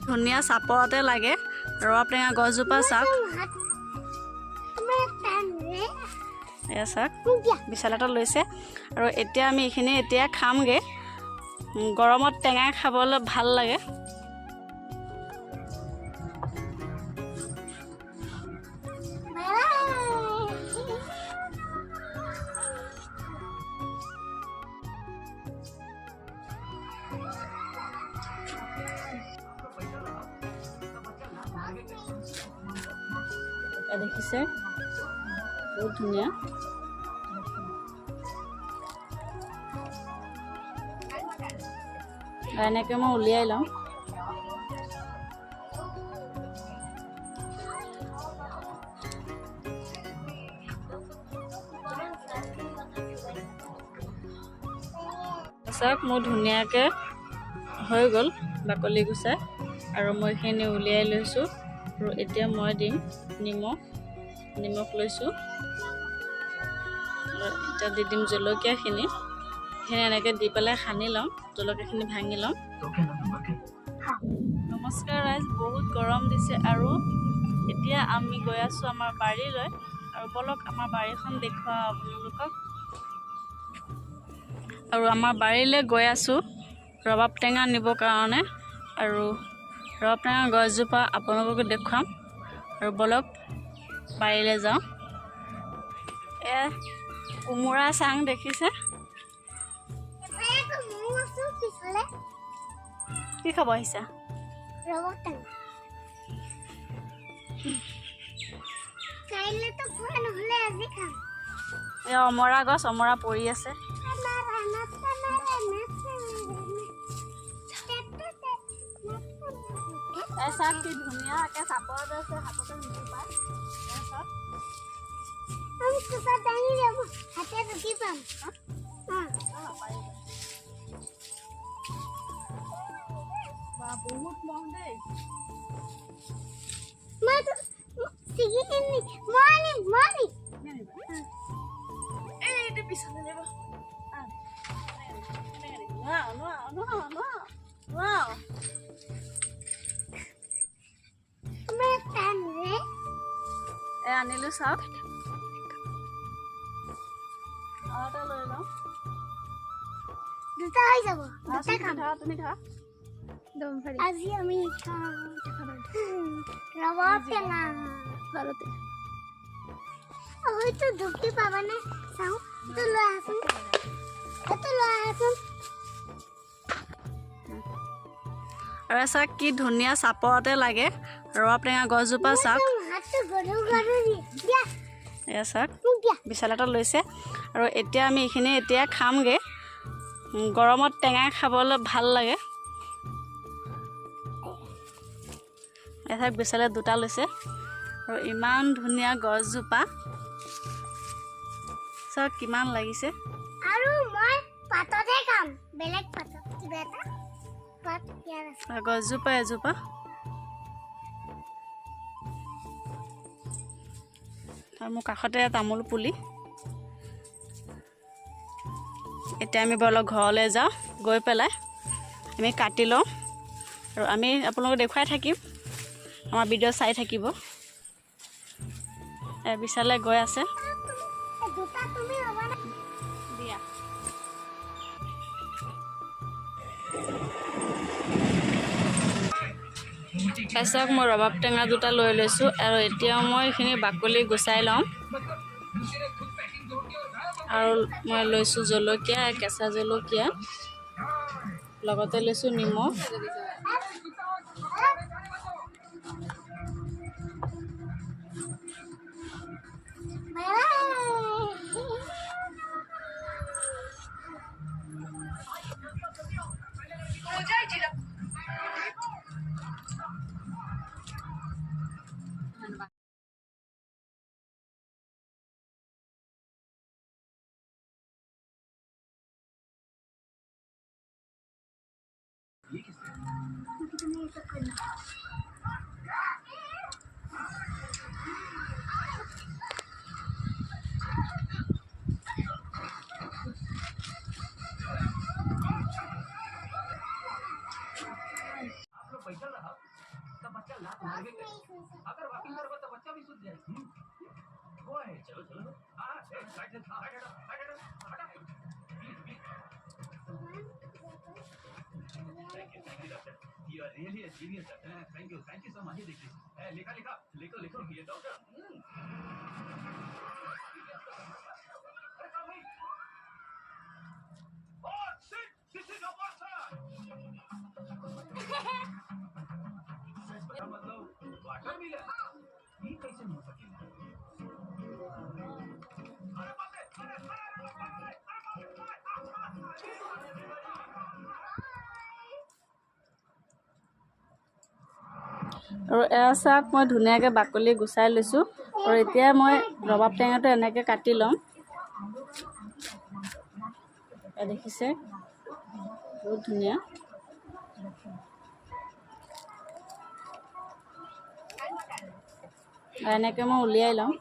ধুনীয়া চাপৰতে লাগে ৰবাব টেঙা গছজোপা চাওক এয়া চাওক বিশাল এটা লৈছে আৰু এতিয়া আমি এইখিনি এতিয়া খামগে গৰমত টেঙা খাবলৈ ভাল লাগে দেখিছে বহুত ধুনীয়া এনেকৈ মই উলিয়াই লওঁ চাওক মোৰ ধুনীয়াকৈ হৈ গ'ল বাকলি গুচাই আৰু মই এইখিনি উলিয়াই লৈছোঁ আৰু এতিয়া মই দিম নিমখ লৈছোঁ এতিয়া দি দিম জলকীয়াখিনি এনেকৈ দি পেলাই সানি ল'ম জলকীয়াখিনি ভাঙি ল'ম নমস্কাৰ ৰাইজ বহুত গৰম দিছে আৰু এতিয়া আমি গৈ আছোঁ আমাৰ বাৰীলৈ আৰু বলক আমাৰ বাৰীখন দেখুৱাওঁ আপোনালোকক আৰু আমাৰ বাৰীলৈ গৈ আছোঁ ৰবাব টেঙা নিবৰ কাৰণে আৰু ৰবাব টেঙা গছজোপা আপোনালোকক দেখুৱাম আৰু বলক বাৰীলৈ যাওঁ কোমোৰা চাং দেখিছে কি খাব আহিছা অমৰা গছ অমৰা পৰি আছে চাওক কি ধুনীয়াকৈ চাপৰতে আছে হাততে নিদি পায় বহুত মন দেই এইটো পিছলে যাব আনিলো চাওক আৰু এটা লৈ লওঁ দুটা হৈ যাব তুমি ধৰা আজি আমি ৰবাব টেঙা ঘৰতে হয়তো ঢুকি পাবানে চাওঁ এইটো লৈ আছোন আৰু চাওক কি ধুনীয়া চাপৰতে লাগে ৰবাব টেঙা গছজোপা চাওক এয়া চাওক বিশাল এটা লৈছে আৰু এতিয়া আমি এইখিনি এতিয়া খামগে গৰমত টেঙা খাবলৈ ভাল লাগে এয়া চাওক বিশালে দুটা লৈছে আৰু ইমান ধুনীয়া গছজোপা চাওক কিমান লাগিছে আৰু মই পাততে খাম বেলেগ পাতত কিবা এটা পাত ইয়াৰ আছে গছজোপা এজোপা আৰু মোৰ কাষতে তামোল পুলি এতিয়া আমি বলক ঘৰলৈ যাওঁ গৈ পেলাই আমি কাটি লওঁ আৰু আমি আপোনালোকক দেখুৱাই থাকিম আমাৰ ভিডিঅ' চাই থাকিব বিশালে গৈ আছে দিয়া চাওক মই ৰবাব টেঙা দুটা লৈ লৈছোঁ আৰু এতিয়া মই এইখিনি বাকলি গুচাই লওঁ আৰু মই লৈছোঁ জলকীয়া কেঁচা জলকীয়া লগতে লৈছোঁ নিমখ पैसा रहा तो बच्चा लात मार के अगर वॉकिंग करोगे तो बच्चा भी सूझ जाए वो है चलो चलो हां साइड हटा thank you doctor you are really a genius thank you so much देखिए लिखो ये doctor Oh shit! This is your person! मतलब वाटरमेलन ये कैसे हो सकेगा अरे बाप रे আৰু এয়া চাওক মই ধুনীয়াকৈ বাকলি গুচাই লৈছোঁ আৰু এতিয়া মই ৰবাব টেঙাটো এনেকৈ কাটি ল'ম দেখিছে বহুত ধুনীয়া এনেকৈ মই উলিয়াই ল'ম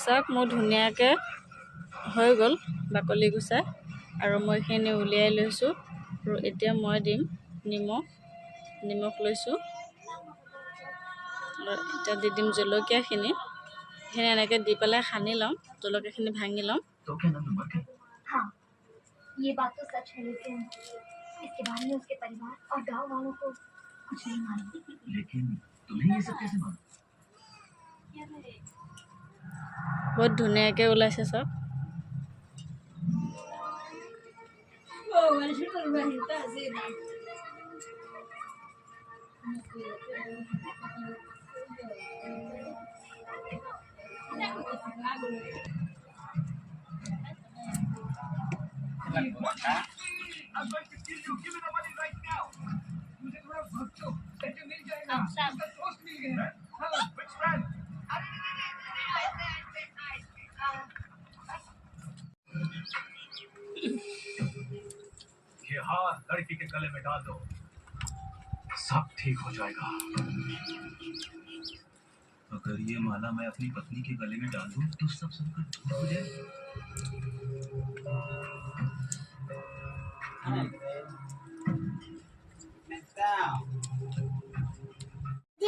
চাওক মোৰ ধুনীয়াকৈ হৈ গ'ল বাকলি গুচাই আৰু মই এইখিনি উলিয়াই লৈছোঁ আৰু এতিয়া মই দিম নিমখ লৈছোঁ আৰু এতিয়া দি দিম জলকীয়াখিনি সেইখিনি এনেকৈ দি পেলাই সানি ল'ম জলকীয়াখিনি ভাঙি ল'ম हाँ ये बात तो सच है लेकिन इसके बारे में उसके परिवार और गांव वालों को कुछ नहीं मालूम लेकिन तुम्हें ये सब कैसे मालूम बहुत ধুনীয়াকৈ ওলাইছে চব I'm going to kill you. Give me the money right now. मुझे थोड़ा वक्त दो. पैसे मिल जाएगा. उसका दोस्त मिल गया. हाँ, which friend? ये हाथ लड़की के गले में डाल दो. सब ठीक हो जाएगा. अगर ये माला मैं अपनी पत्नी के गले में डाल दूं तो सब संकट दूर हो जाए.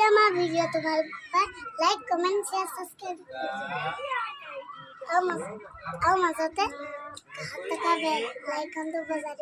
हमारा वीडियो तुम्हारे पास लाइक कमेंट शेयर सब्सक्राइब और मजा लाइक हम तो बजा